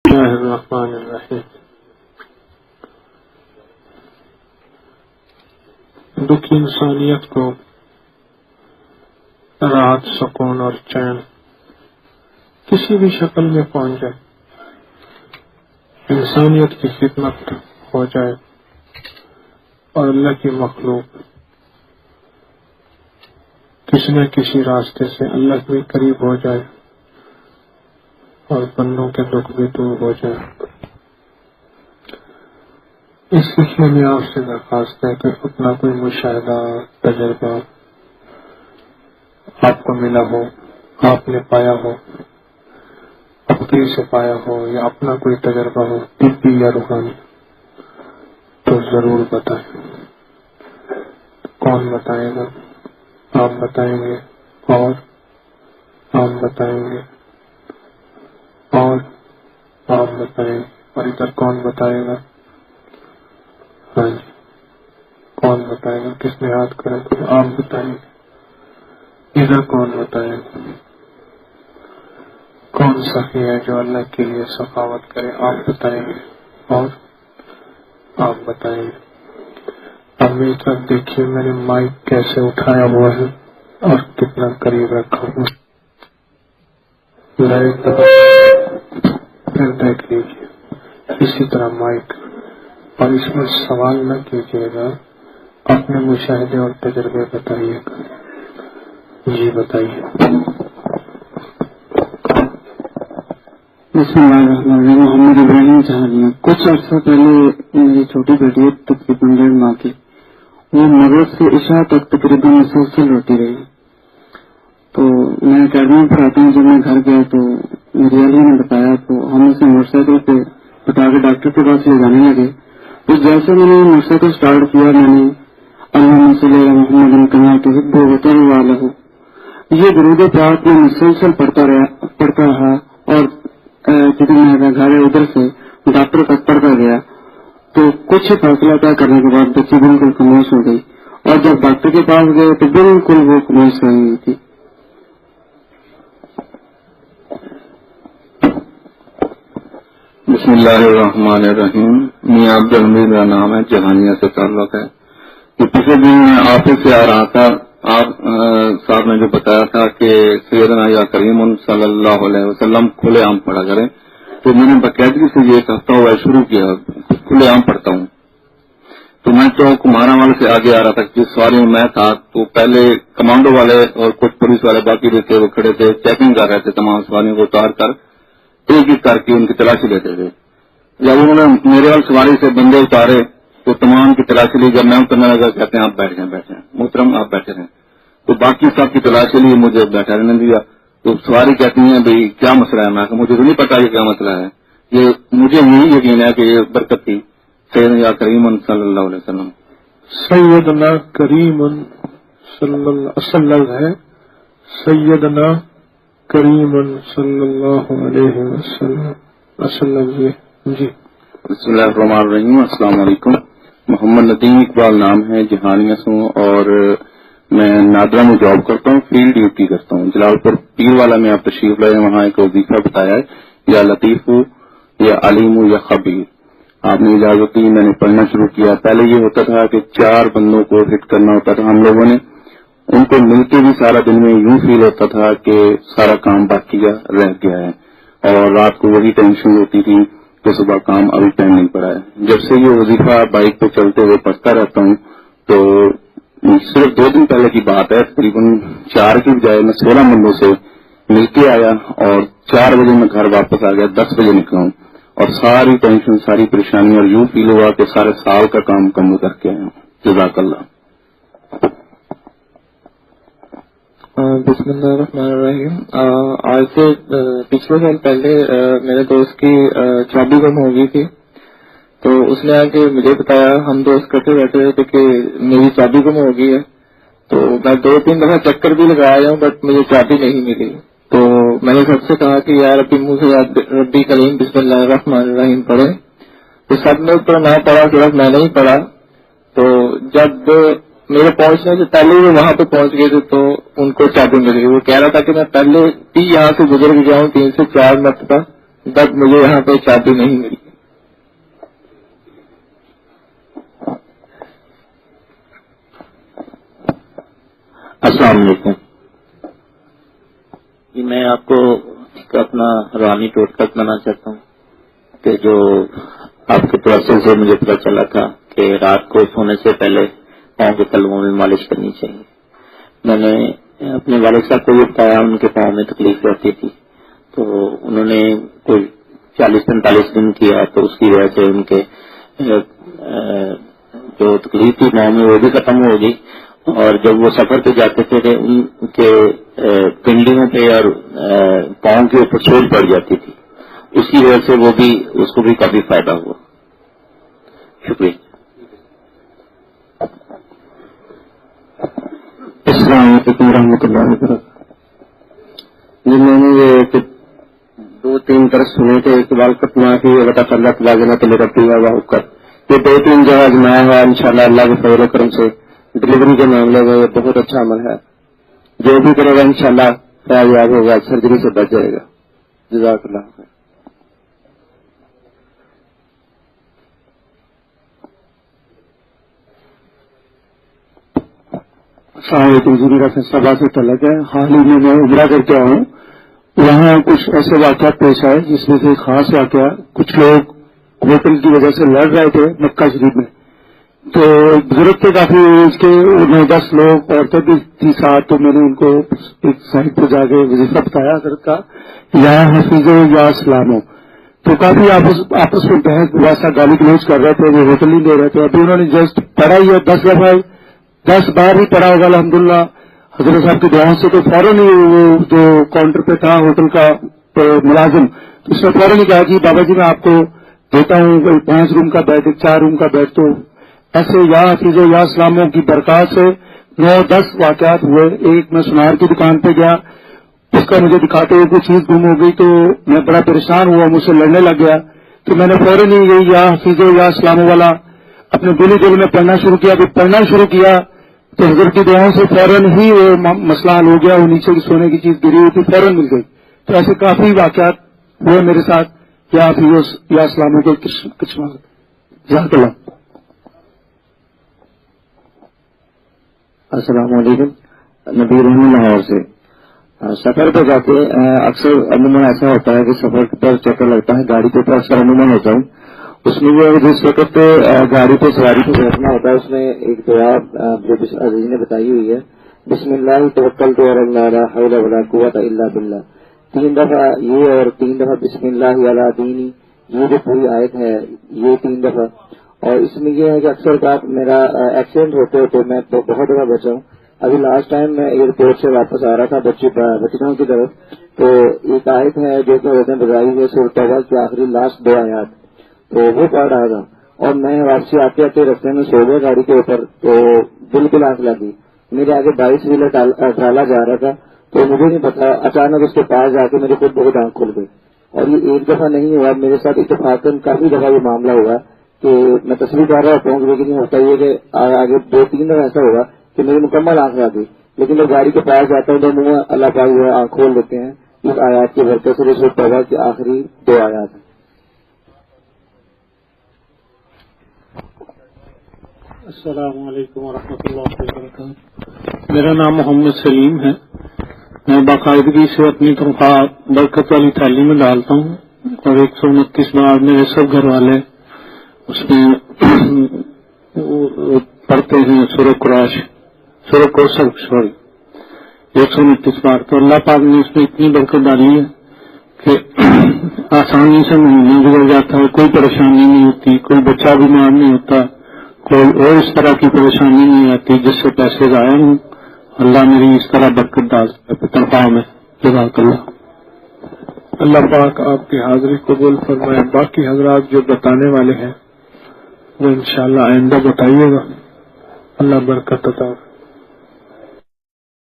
بسم اللہ الرحمن الرحیم۔ دکھی انسانیت کو راحت، سکون اور چین کسی بھی شکل میں پہنچ جائے، انسانیت کی خدمت ہو جائے اور اللہ کی مخلوق کسی نہ کسی راستے سے اللہ کے قریب ہو جائے اور بندوں کے دکھ بھی دور ہو جائے۔ اس سلسلے میں آپ سے درخواست ہے کہ اپنا کوئی مشاہدہ، تجربہ آپ کو ملا ہو، آپ نے پایا ہو، اپنی سے پایا ہو، یا اپنا کوئی تجربہ ہو طبی یا روحانی، تو ضرور بتائیں۔ کون بتائے گا؟ آپ بتائیں گے اور آپ بتائیں گے اور آپ بتائیں گے، اور ادھر کون بتائے گا؟ ہاں جی، کون بتائے گا؟ کس نے ہاتھ کرے؟ آپ بتائیں گے۔ ادھر کون بتائے گا؟ کون سخی ہے جو اللہ کے لیے سخاوت کرے؟ آپ بتائیں گے اور آپ بتائیں گے۔ اب میری طرف دیکھیے، میں نے مائک کیسے اٹھایا ہوا ہے اور کتنا قریب رکھا ہوں، لائٹ دبا پھر دیکھ لیجیے۔ اسی طرح مائک، اور اس میں سوال نہ کیجیے گا، اپنے مشاہدے اور تجربے بتائیے گا۔ جی بتائیے۔ بسم اللہ الرحمن الرحیم۔ محمد ابراہیم جہانیہ۔ کچھ عرصہ پہلے میری چھوٹی بیٹی تقریباً 1.5 ماہ کی، وہ مغرب سے عشاء تک تقریباً مسلسل روتی رہی۔ تو میں اکیڈمی میں پڑھاتا ہوں، جب میں گھر گیا تو میری اہلیہ نے بتایا، تو ہم اسے موٹر سائیکل پہ بتا کے ڈاکٹر کے پاس لے جانے لگے۔ تو جیسے میں نے موٹر سائیکل اسٹارٹ کیا، میں نے اللہم صلی علی محمد کما تحب وترضى یہ درود پاک میں مسلسل پڑھتا رہا، اور جتنے میرا گھر ہے ادھر سے ڈاکٹر تک پڑھتا گیا۔ تو کچھ فاصلہ طے کرنے کے بعد بچی بالکل خاموش ہو گئی، اور جب ڈاکٹر کے پاس گئے تو بالکل وہ خاموش ہو گئی تھی۔ بسم اللہ الرحمن الرحیم۔ میاں عبد الحمید میرا نام ہے، جہانیہ سے تعلق ہے۔ کہ پچھلے دن میں آپ سے آ رہا تھا، آپ صاحب نے جو بتایا تھا کہ سیدنا یا کریم صلی اللہ علیہ وسلم کھلے عام پڑھا کریں، تو میں نے باقاعدگی سے یہ ایک ہفتہ ہوا شروع کیا، کھلے عام پڑھتا ہوں۔ تو میں تو کمارا والے سے آگے آ رہا تھا، جس سواری میں میں تھا تو پہلے کمانڈو والے اور کچھ پولیس والے باقی بھی تھے، وہ کھڑے تھے، چیکنگ کر رہے تھے، تمام سواریوں کو اتار کر ایک ایک کر کے ان کی تلاشی لیتے تھے۔ جب انہوں نے میرے وال سواری سے بندے اتارے تو تمام کی تلاشی لی، جب میں اترنے لگا کہتے ہیں آپ بیٹھ جائیں محترم، آپ بیٹھے رہیں۔ تو باقی سب کی تلاشی لی، مجھے بیٹھا رہنے دیا۔ تو سواری کہتی ہیں بھائی کیا مسئلہ ہے؟ میں کہ مجھے تو نہیں پتا یہ کیا مسئلہ ہے، یہ مجھے یہی یقین ہے کہ یہ برکت تھی سیدنا کریم صلی اللہ علیہ وسلم۔ سیدنا کریم صلی اللہ اصل ہے، سیدنا کریم صلی اللہ علیہ وسلم اصل جی۔ بسم اللہ الرحمن الرحیم۔ السلام علیکم۔ محمد ندیم اقبال نام ہے، جہانیہ سے ہوں، اور میں نادرا میں جاب کرتا ہوں، فیلڈ ڈیوٹی کرتا ہوں۔ جلال پور پیر والا میں آپ تشریف لائے، وہاں ایک وظیفہ بتایا ہے، یا لطیف ہو یا علیم ہو یا خبیر۔ آپ نے اجازت دی، میں نے پڑھنا شروع کیا۔ پہلے یہ ہوتا تھا کہ 4 بندوں کو ہٹ کرنا ہوتا تھا، ہم لوگوں نے ان کو ملتے بھی سارا دن میں یوں فیل ہوتا تھا کہ سارا کام باقی رہ گیا ہے، اور رات کو وہی ٹینشن ہوتی تھی کہ صبح کام ابھی پینڈنگ پڑا ہے۔ جب سے یہ وظیفہ بائک پہ چلتے ہوئے پڑھتا رہتا ہوں تو صرف 2 دن پہلے کی بات ہے، تقریباً 4 کی بجائے میں 16 بندوں سے مل کے آیا، اور 4 بجے میں گھر واپس آ گیا، 10 بجے نکلا ہوں، اور ساری ٹینشن، ساری پریشانی، اور یوں فیل ہوا کہ سارے سال کا کام کم کر کے آیا ہوں۔ جزاک اللہ۔ بسم اللہ الرحمن الرحیم۔ آج سے پچھلے سال پہلے میرے دوست کی چابی گم ہو گئی تھی، تو اس نے آ کے مجھے بتایا، ہم دوست کرتے بیٹھے تھے کہ میری چابی گم ہو گئی ہے۔ تو میں 2-3 دفعہ چکر بھی لگایا ہوں، بٹ مجھے چابی نہیں ملی۔ تو میں نے سب سے کہا کہ یار ابھی منہ سے ربی کریم بسم اللہ الرحمن الرحیم پڑھے، تو سب نے اوپر نہ پڑھا، صرف میں نے ہی پڑھا۔ تو جب میرے پہنچنے سے پہلے وہ وہاں پہ پہنچ گئے تھے تو ان کو چابی مل گئی۔ وہ کہہ رہا تھا کہ میں پہلے بھی یہاں سے گزر کے گیا ہوں 3 سے 4 مرتبہ، بٹ مجھے یہاں پہ شادی نہیں ملی. السلام علیکم جی. میں آپ کو اپنا روحانی ٹوٹکا بتانا چاہتا ہوں کہ جو آپ کے پروسیس سے مجھے پتا چلا تھا کہ رات کو سونے سے پہلے پاؤں کے تلووں میں مالش کرنی چاہیے. میں نے اپنے والد صاحب کو یہ بتایا, ان کے پاؤں میں تکلیف رہتی تھی, تو انہوں نے کوئی 40-45 دن کیا, تو اس کی وجہ سے ان کے جو تکلیف تھی پاؤں میں وہ بھی ختم ہو گئی. اور جب وہ سفر پہ جاتے تھے ان کے پنڈلیوں پہ اور پاؤں کے اوپر سوج پڑ جاتی تھی, اس کی وجہ سے وہ بھی اس کو بھی کافی فائدہ ہوا. شکریہ. السلام علیکم ورحمۃ اللہ وبرکاتہ. جی میں نے یہ 2-3 درس سنے تھے, اقبال کتنا کی اللہ تعالیٰ تلے رکھتی ہے وہ کر یہ 2-3 جگہ آزمایا ہے. انشاءاللہ اللہ کے فضل و کرم سے ڈلیوری کے معاملے میں بہت اچھا عمل ہے. جو بھی کرے گا انشاءاللہ کامیاب ہوگا, سرجری سے بچ جائے گا. جزاک اللہ خیر. السلام علیکم جی. میرا فیصلہ سے تعلق ہے. حال ہی میں عمرہ کر کے آیا ہوں. وہاں کچھ ایسے واقعات پیش آئے جس میں سے ایک خاص واقعہ, کچھ لوگ ہوٹل کی وجہ سے لڑ رہے تھے مکہ شریف میں, تو بزرگ تھے کافی, اس کے 9-10 لوگ عورتیں بھی تھی ساتھ. تو میں نے ان کو ایک سائڈ پہ جا کے وظیفہ بتایا حضرت کا, یا حفیظ یا اسلام ہو. تو کافی آپس میں بحث ویسا گالی گلوچ کر رہے تھے, وہ ہوٹل نہیں دے رہے تھے. ابھی انہوں نے جسٹ پڑھا ہی ہے 10 دفعہ 10 بار ہی پڑھا ہوگا الحمدللہ حضرت صاحب کی دعاؤں سے. تو فوراً ہی وہ جو کاؤنٹر پہ تھا ہوٹل کا ملازم, تو اس نے فوراً ہی کہا کہ بابا جی میں آپ کو دیتا ہوں 5 روم کا بیڈ, 4 روم کا بیڈ. تو ایسے یا حفیظ یا اسلاموں کی برکات سے 9-10 واقعات ہوئے. ایک میں سنار کی دکان پہ گیا, اس کا مجھے دکھاتے ہوئے کوئی چیز گم ہو گئی, تو میں بڑا پریشان ہوا, مجھ سے لڑنے لگ گیا. تو میں نے فوراً ہی یہ یا حفیظ یا اسلاموں والا اپنے دل میں پڑھنا شروع کیا. پھر پڑھنا شروع کیا تو حضرت کی دعاؤں سے فوراً ہی وہ مسئلہ حل ہو گیا. وہ نیچے کی سونے کی چیز گری ہوئی تھی, فوراً مل گئی. تو ایسے کافی واقعات ہوئے میرے ساتھ یا حفیظ یا اسلاموں کے کچھ. جزاک اللہ. السلام علیکم. نبی رحم لاہور سے. سفر پہ جاتے اکثر عموماً ایسا ہوتا ہے کہ سفر پر چکر لگتا ہے, گاڑی کے اوپر اکثر عموماً ہوتا ہوں. اس میں جو جس وقت گاڑی پہ سواری پہ بیٹھنا ہوتا ہے اس میں ایک دعا جو عزیز نے بتائی ہوئی ہے, بسم اللہ توکلت علی اللہ لا حول ولا قوت الا باللہ. 3 دفعہ یہ اور 3 دفعہ بسم اللہ علی دینی, یہ جو پوری آیت ہے یہ 3 دفعہ. اور اس میں یہ ہے کہ اکثر بات میرا ایکسیڈنٹ ہوتے میں بہت دفعہ بچا ہوں. ابھی لاسٹ ٹائم میں ایئرپورٹ سے واپس آ رہا تھا بچوں کی طرف, تو ایک آیت ہے جو کہ اس نے بتائی ہے سورۃ توبہ کی آخری لاسٹ 2 آیات, تو وہ پڑھ رہا تھا. اور میں واپسی آتے آتے رستے میں سو گیا گاڑی کے اوپر, تو بالکل آنکھ لگی. میرے آگے 22 ویلر ڈالا جا رہا تھا, تو مجھے نہیں پتا, اچانک اس کے پاس جا کے میرے خود بہت آنکھ کھل گئی. اور یہ ایک دفعہ نہیں ہوا میرے ساتھ, اتفاقاً کافی دفعہ یہ معاملہ ہوا کہ میں تصویر کر رہا ہوتا ہوں, لیکن ہوتا یہ کہ آگے 2-3 دفعہ ایسا ہوگا کہ میری مکمل آنکھ آ گئی. لیکن جب گاڑی کے پاس جاتا ہوں تو منہ اللہ پاک جو ہے آنکھ کھول دیتے ہیں اس آیات کی برکت سے, سورۃ توبہ کی آخری 2 آیات ہیں. السلام علیکم ورحمۃ اللہ وبرکاتہ. میرا نام محمد سلیم ہے. میں باقاعدگی سے اپنی تنخواہ برکت والی تعلیم میں ڈالتا ہوں, اور 129 بار میرے سب گھر والے اس میں پڑھتے ہیں سورہ کوثر 129 بار. تو اللہ پاک نے اس میں اتنی برکت ڈالی ہے کہ آسانی سے مہینہ گزر جاتا ہے, کوئی پریشانی نہیں ہوتی, کوئی بچہ بیمار نہیں ہوتا, کوئی اور اس طرح کی پریشانی نہیں آتی جس سے پیسے ضائع ہوں. اللہ میری اس طرح برکت ڈالتا ہے تنخواہ میں. جزاک اللہ. اللہ پاک آپ کی حاضری قبول فرمائے. باقی حضرات جو بتانے والے ہیں وہ انشاءاللہ آئندہ بتائیے گا. اللہ برکت عطا.